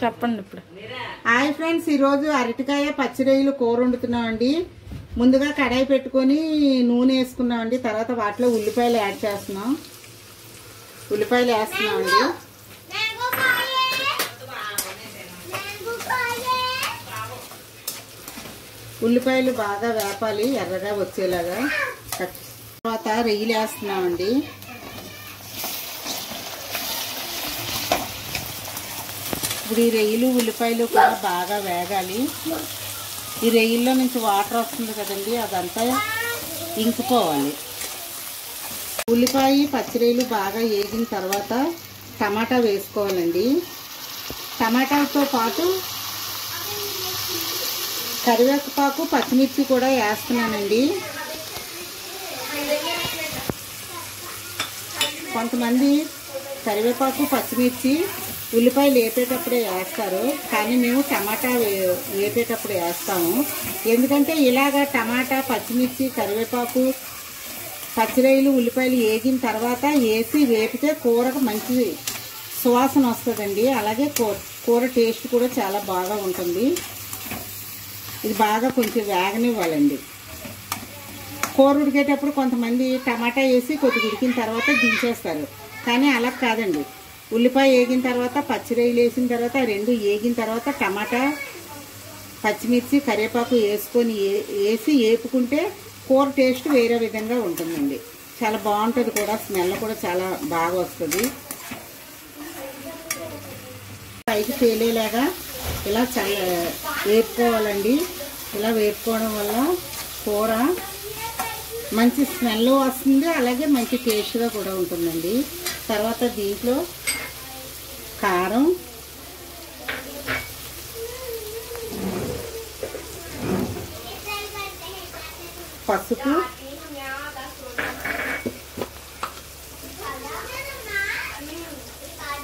చెప్పండి ఇప్పుడు. Hi friends, ఈరోజు అరటికాయ పచ్చిరొయ్యలు కూర వండుతున్నామండి. ముందుగా కడాయి పెట్టుకొని నూనె వేసుకున్నామండి. తర్వాత వాటిలో ఉల్లిపాయలు యాడ్ చేస్తున్నాం. ఉల్లిపాయలు వేస్తున్నామండి. ఉల్లిపాయలు బాగా వేపాలి, ఎర్రగా వచ్చేలాగా. తర్వాత రొయ్యలు వేస్తున్నామండి. ఇప్పుడు ఈ రొయ్యలు ఉల్లిపాయలు కూడా బాగా వేగాలి. ఈ రొయ్యల్లో నుంచి వాటర్ వస్తుంది కదండి, అదంతా ఇంకిపోవాలి. ఉల్లిపాయ పచ్చిరొయ్యలు బాగా వేగిన తర్వాత టమాటా వేసుకోవాలండి. టమాటాతో పాటు కరివేపాకు పచ్చిమిర్చి కూడా వేస్తున్నానండి. కొంతమంది కరివేపాకు పచ్చిమిర్చి ఉల్లిపాయలు వేపేటప్పుడే వేస్తారు, కానీ మేము టమాటా వేపేటప్పుడు వేస్తాము. ఎందుకంటే ఇలాగా టమాటా పచ్చిమిర్చి కరివేపాకు పచ్చిరొయ్యలు ఉల్లిపాయలు వేగిన తర్వాత వేసి వేపితే కూరకు మంచి సువాసన వస్తుందండి. అలాగే కూర టేస్ట్ కూడా చాలా బాగా ఉంటుంది. ఇది బాగా కొంచెం వేగనివ్వాలండి. కూర ఉడికేటప్పుడు కొంతమంది టమాటా వేసి కొద్దిగా ఉడికిన తర్వాత దించేస్తారు, కానీ అలా కాదండి. ఉల్లిపాయ వేగిన తర్వాత పచ్చిరొయ్యలు వేసిన తర్వాత రెండు వేగిన తర్వాత టమాటా పచ్చిమిర్చి కరివేపాకు వేసుకొని వేసి వేపుకుంటే కూర టేస్ట్ వేరే విధంగా ఉంటుందండి. చాలా బాగుంటుంది కూడా, స్మెల్ కూడా చాలా బాగా వస్తుంది. పైకి తేలేలాగా ఇలా వేపుకోవాలండి. ఇలా వేపుకోవడం వల్ల కూర మంచి స్మెల్ వస్తుంది, అలాగే మంచి టేస్ట్గా కూడా ఉంటుందండి. తర్వాత దీంట్లో కారం, పసుపు,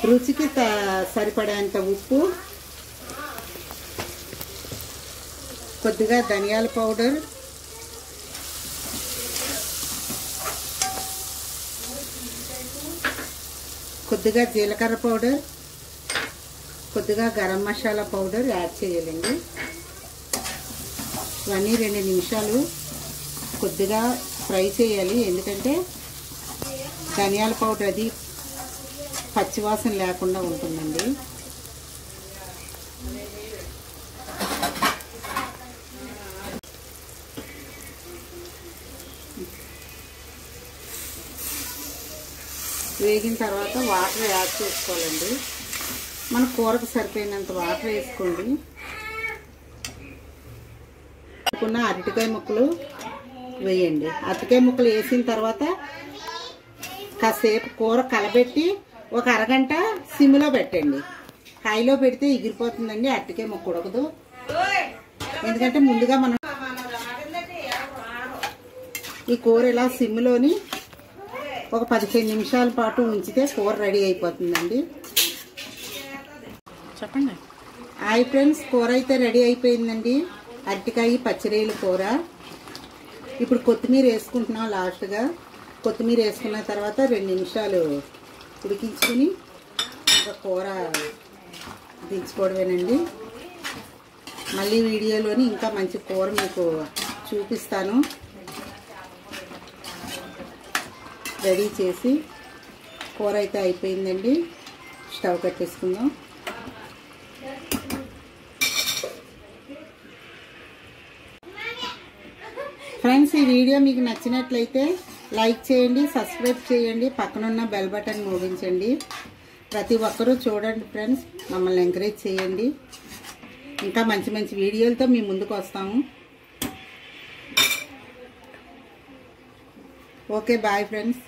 రుచికి సరిపడేంత ఉప్పు, కొద్దిగా ధనియాల పౌడర్, కొద్దిగా జీలకర్ర పౌడర్, కొద్దిగా గరం మసాలా పౌడర్ యాడ్ చేయాలండి. ఇవన్నీ 2 నిమిషాలు కొద్దిగా ఫ్రై చేయాలి. ఎందుకంటే ధనియాల పౌడర్ అది పచ్చివాసన లేకుండా ఉంటుందండి. వేగిన తర్వాత వాటర్ యాడ్ చేసుకోవాలండి. మన కూరకు సరిపోయినంత వాటర్ వేసుకోండి. అనుకున్న అరటికాయ ముక్కలు వేయండి. అరటికాయ ముక్కలు వేసిన తర్వాత కాసేపు కూర కలబెట్టి ఒక అరగంట సిమ్లో పెట్టండి. హైలో పెడితే ఎగిరిపోతుందండి, అరటికాయ ముక్క ఉడకదు. ఎందుకంటే ముందుగా మనం ఈ కూర ఇలా సిమ్లోని ఒక 15 నిమిషాల పాటు ఉంచితే కూర రెడీ అయిపోతుందండి. చెప్పండి. హాయ్ ఫ్రెండ్స్, కూర అయితే రెడీ అయిపోయిందండి. అరటికాయ పచ్చిరొయ్యల కూర. ఇప్పుడు కొత్తిమీర వేసుకుంటున్నాం. లాస్ట్గా కొత్తిమీర వేసుకున్న తర్వాత 2 నిమిషాలు ఉడికించుకుని ఇంకా కూర దించుకోవడమేనండి. మళ్ళీ వీడియోలోని ఇంకా మంచి కూర మీకు చూపిస్తాను. రెడీ చేసి కూర అయితే అయిపోయిందండి. స్టవ్ కట్టేసుకుందాం. ఫ్రెండ్స్, ఈ వీడియో మీకు నచ్చినట్లయితే లైక్ చేయండి, సబ్స్క్రైబ్ చేయండి, పక్కనున్న బెల్ బటన్ మోగించండి. ప్రతి ఒక్కరూ చూడండి ఫ్రెండ్స్, మమ్మల్ని ఎంకరేజ్ చేయండి. ఇంకా మంచి మంచి వీడియోలతో మీ ముందుకు వస్తాము. Okay, bye friends.